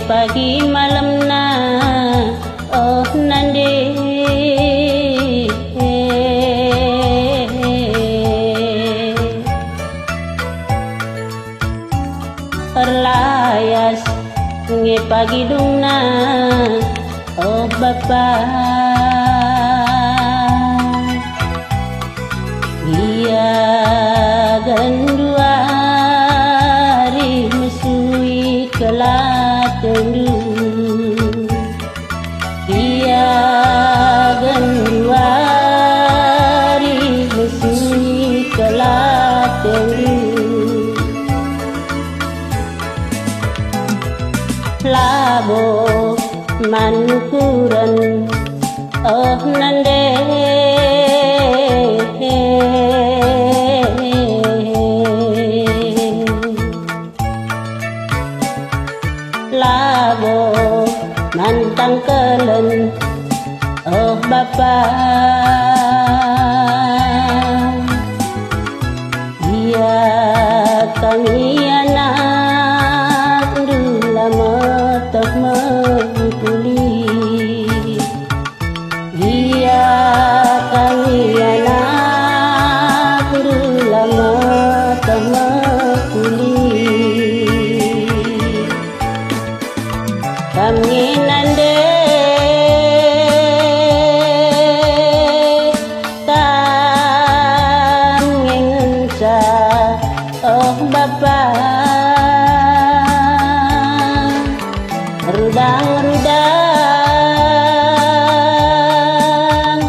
pagi malam na oh nande perlayas nge pagi dung na oh bapa iya ganduari mesui kelatendu iya ganduari mesui kelatendu labo manukuran oh nande labo mantang kelen oh bapa iya kami anak dula metok mengkuli iya kami anak dula metok mengkuli kami nande kami ngensa oh bapa rudang-rudang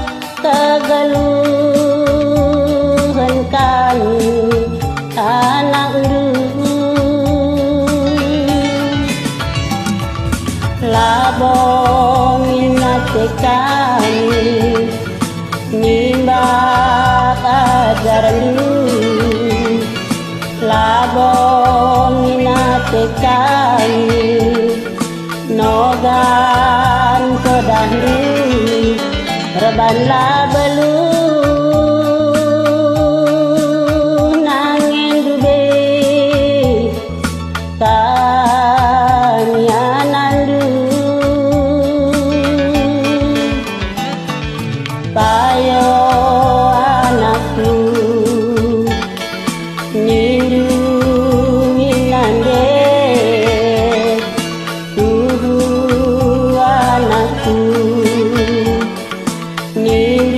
kegaluhan kami anak dulu labo minate kami nimbak ajaran dulu labo minate kami nogan sodahri reban labelu nangin dube kanyanandu payo anakku nindu nande anakku nindu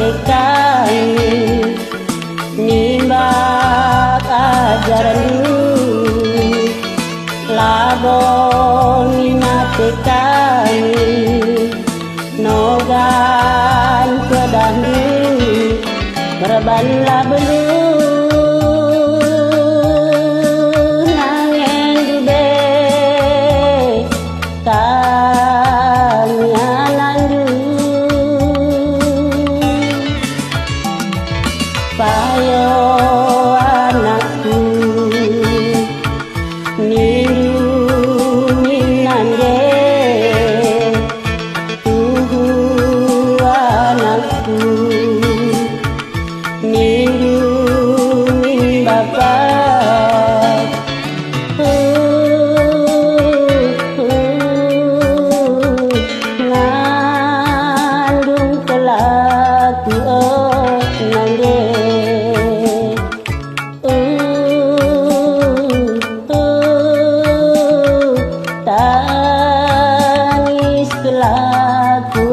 tekani nimbak ajaran dulu labon tekani nogan kedah dulu berbanlah belum payo anakku nindu minande tuhu anakku nindu min bapak ngandung kelaku nande tangis kelaku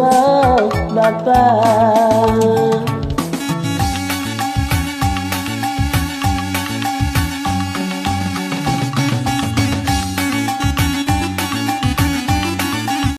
Bapak.